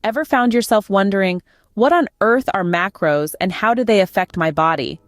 Ever found yourself wondering, what on earth are macros and how do they affect my body?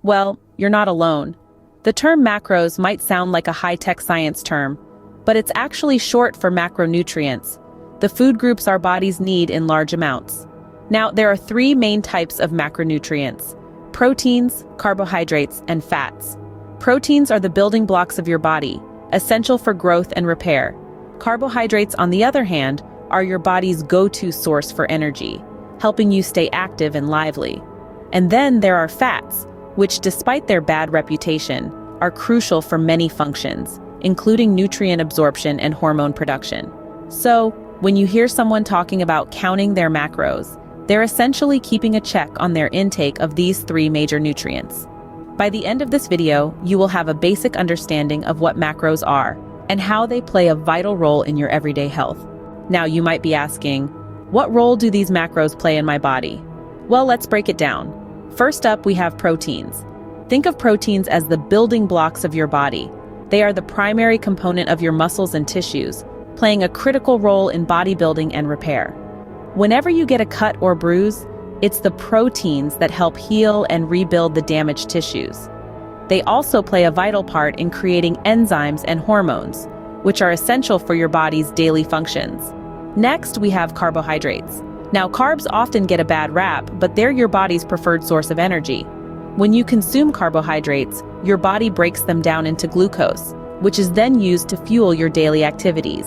Well, you're not alone. The term macros might sound like a high-tech science term, but it's actually short for macronutrients, the food groups our bodies need in large amounts. Now, there are three main types of macronutrients: proteins, carbohydrates, and fats. Proteins are the building blocks of your body, essential for growth and repair. Carbohydrates, on the other hand, are your body's go-to source for energy, helping you stay active and lively. And then there are fats, which, despite their bad reputation, are crucial for many functions, including nutrient absorption and hormone production. So, when you hear someone talking about counting their macros, they're essentially keeping a check on their intake of these three major nutrients. By the end of this video, you will have a basic understanding of what macros are and how they play a vital role in your everyday health. Now, you might be asking, what role do these macros play in my body? Well, let's break it down. First up, we have proteins. Think of proteins as the building blocks of your body. They are the primary component of your muscles and tissues, playing a critical role in bodybuilding and repair. Whenever you get a cut or bruise, it's the proteins that help heal and rebuild the damaged tissues. They also play a vital part in creating enzymes and hormones, which are essential for your body's daily functions. Next, we have carbohydrates. Now, carbs often get a bad rap, but they're your body's preferred source of energy. When you consume carbohydrates, your body breaks them down into glucose, which is then used to fuel your daily activities.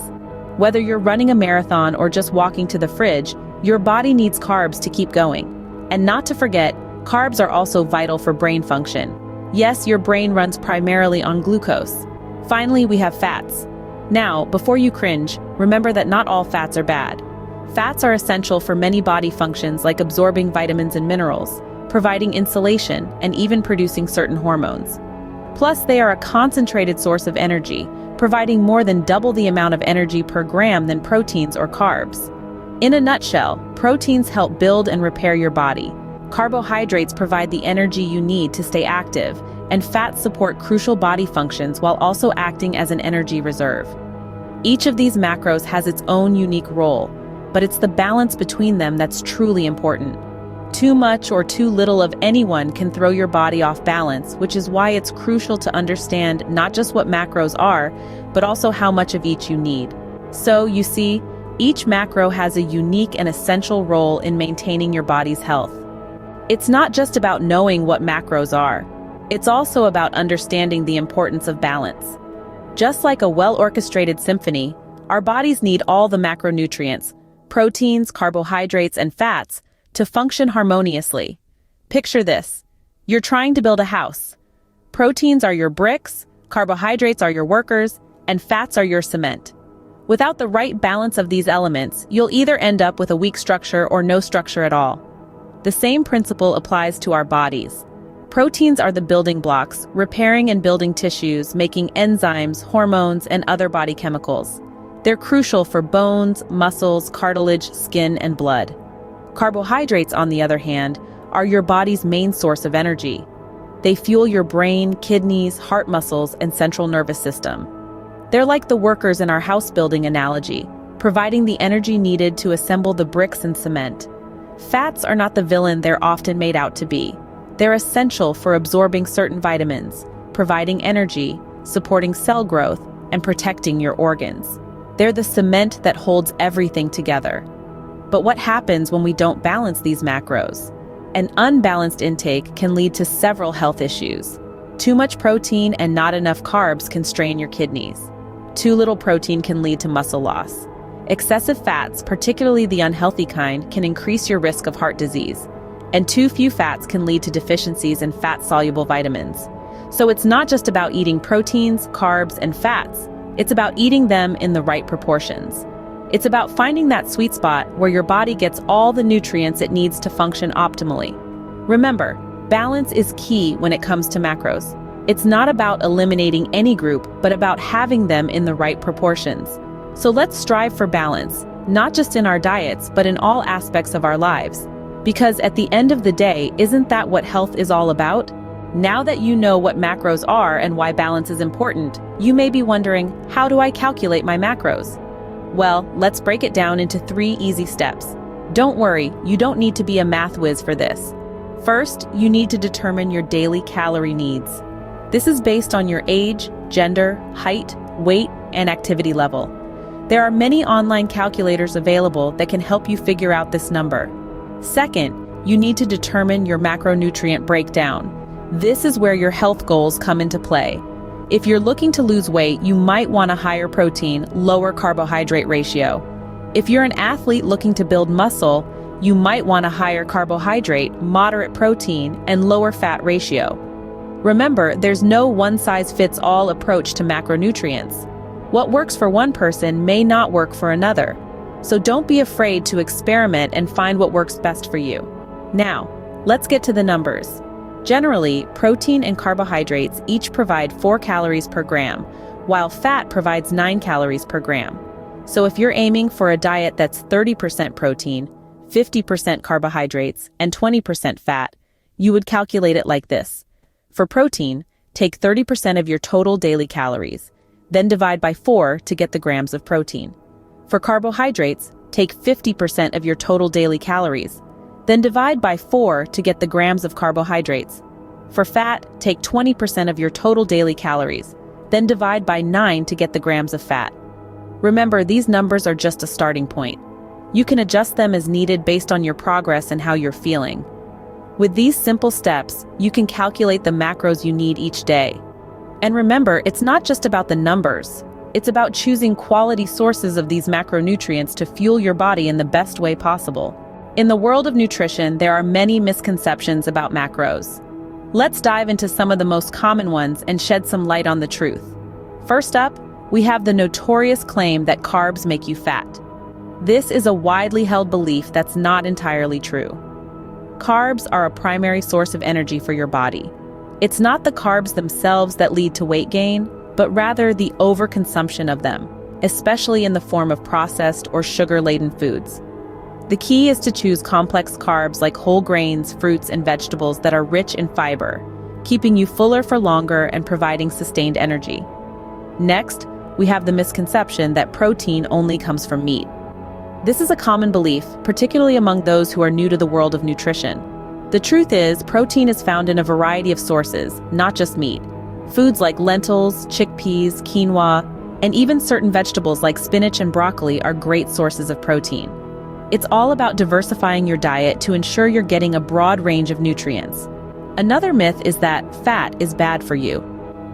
Whether you're running a marathon or just walking to the fridge, your body needs carbs to keep going. And not to forget, carbs are also vital for brain function. Yes, your brain runs primarily on glucose. Finally, we have fats. Now, before you cringe, remember that not all fats are bad. Fats are essential for many body functions like absorbing vitamins and minerals, providing insulation, and even producing certain hormones. Plus, they are a concentrated source of energy, providing more than double the amount of energy per gram than proteins or carbs. In a nutshell, proteins help build and repair your body. Carbohydrates provide the energy you need to stay active, and fats support crucial body functions while also acting as an energy reserve. Each of these macros has its own unique role, but it's the balance between them that's truly important. Too much or too little of anyone can throw your body off balance, which is why it's crucial to understand not just what macros are, but also how much of each you need. So, you see, each macro has a unique and essential role in maintaining your body's health. It's not just about knowing what macros are. It's also about understanding the importance of balance. Just like a well-orchestrated symphony, our bodies need all the macronutrients, proteins, carbohydrates, and fats, to function harmoniously. Picture this. You're trying to build a house. Proteins are your bricks, carbohydrates are your workers, and fats are your cement. Without the right balance of these elements, you'll either end up with a weak structure or no structure at all. The same principle applies to our bodies. Proteins are the building blocks, repairing and building tissues, making enzymes, hormones, and other body chemicals. They're crucial for bones, muscles, cartilage, skin, and blood. Carbohydrates, on the other hand, are your body's main source of energy. They fuel your brain, kidneys, heart muscles, and central nervous system. They're like the workers in our house building analogy, providing the energy needed to assemble the bricks and cement. Fats are not the villain they're often made out to be. They're essential for absorbing certain vitamins, providing energy, supporting cell growth, and protecting your organs. They're the cement that holds everything together. But what happens when we don't balance these macros? An unbalanced intake can lead to several health issues. Too much protein and not enough carbs can strain your kidneys. Too little protein can lead to muscle loss. Excessive fats, particularly the unhealthy kind, can increase your risk of heart disease. And too few fats can lead to deficiencies in fat-soluble vitamins. So it's not just about eating proteins, carbs, and fats. It's about eating them in the right proportions. It's about finding that sweet spot where your body gets all the nutrients it needs to function optimally. Remember, balance is key when it comes to macros. It's not about eliminating any group, but about having them in the right proportions. So let's strive for balance, not just in our diets, but in all aspects of our lives. Because at the end of the day, isn't that what health is all about? Now that you know what macros are and why balance is important, you may be wondering, how do I calculate my macros? Well, let's break it down into 3 easy steps. Don't worry, you don't need to be a math whiz for this. First, you need to determine your daily calorie needs. This is based on your age, gender, height, weight, and activity level. There are many online calculators available that can help you figure out this number. Second, you need to determine your macronutrient breakdown. This is where your health goals come into play. If you're looking to lose weight, you might want a higher protein, lower carbohydrate ratio. If you're an athlete looking to build muscle, you might want a higher carbohydrate, moderate protein, and lower fat ratio. Remember, there's no one-size-fits-all approach to macronutrients. What works for one person may not work for another. So don't be afraid to experiment and find what works best for you. Now, let's get to the numbers. Generally, protein and carbohydrates each provide 4 calories per gram, while fat provides 9 calories per gram. So if you're aiming for a diet that's 30% protein, 50% carbohydrates, and 20% fat, you would calculate it like this. For protein, take 30% of your total daily calories, then divide by 4 to get the grams of protein. For carbohydrates, take 50% of your total daily calories, then divide by 4 to get the grams of carbohydrates. For fat, take 20% of your total daily calories, then divide by 9 to get the grams of fat. Remember, these numbers are just a starting point. You can adjust them as needed based on your progress and how you're feeling. With these simple steps, you can calculate the macros you need each day. And remember, it's not just about the numbers. It's about choosing quality sources of these macronutrients to fuel your body in the best way possible. In the world of nutrition, there are many misconceptions about macros. Let's dive into some of the most common ones and shed some light on the truth. First up, we have the notorious claim that carbs make you fat. This is a widely held belief that's not entirely true. Carbs are a primary source of energy for your body. It's not the carbs themselves that lead to weight gain, but rather the overconsumption of them, especially in the form of processed or sugar-laden foods. The key is to choose complex carbs like whole grains, fruits, and vegetables that are rich in fiber, keeping you fuller for longer and providing sustained energy. Next, we have the misconception that protein only comes from meat. This is a common belief, particularly among those who are new to the world of nutrition. The truth is, protein is found in a variety of sources, not just meat. Foods like lentils, chickpeas, quinoa, and even certain vegetables like spinach and broccoli are great sources of protein. It's all about diversifying your diet to ensure you're getting a broad range of nutrients. Another myth is that fat is bad for you.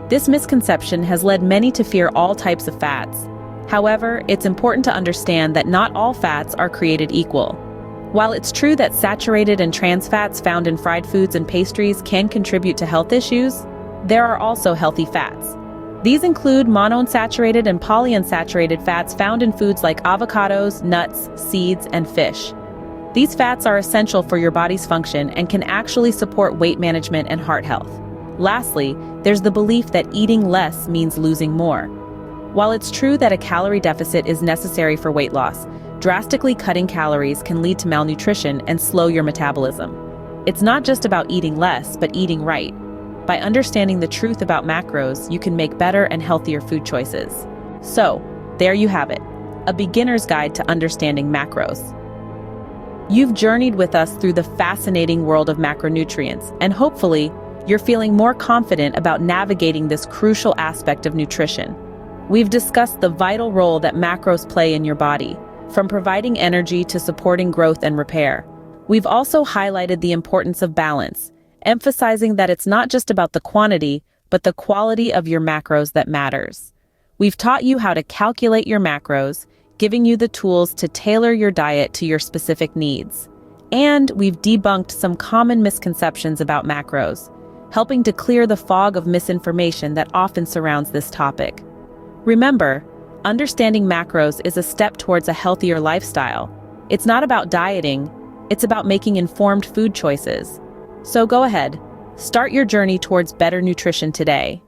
This misconception has led many to fear all types of fats. However, it's important to understand that not all fats are created equal. While it's true that saturated and trans fats found in fried foods and pastries can contribute to health issues, there are also healthy fats. These include monounsaturated and polyunsaturated fats found in foods like avocados, nuts, seeds, and fish. These fats are essential for your body's function and can actually support weight management and heart health. Lastly, there's the belief that eating less means losing more. While it's true that a calorie deficit is necessary for weight loss, drastically cutting calories can lead to malnutrition and slow your metabolism. It's not just about eating less, but eating right. By understanding the truth about macros, you can make better and healthier food choices. So, there you have it, a beginner's guide to understanding macros. You've journeyed with us through the fascinating world of macronutrients, and hopefully, you're feeling more confident about navigating this crucial aspect of nutrition. We've discussed the vital role that macros play in your body, from providing energy to supporting growth and repair. We've also highlighted the importance of balance, emphasizing that it's not just about the quantity, but the quality of your macros that matters. We've taught you how to calculate your macros, giving you the tools to tailor your diet to your specific needs. And we've debunked some common misconceptions about macros, helping to clear the fog of misinformation that often surrounds this topic. Remember, understanding macros is a step towards a healthier lifestyle. It's not about dieting, it's about making informed food choices. So go ahead, start your journey towards better nutrition today.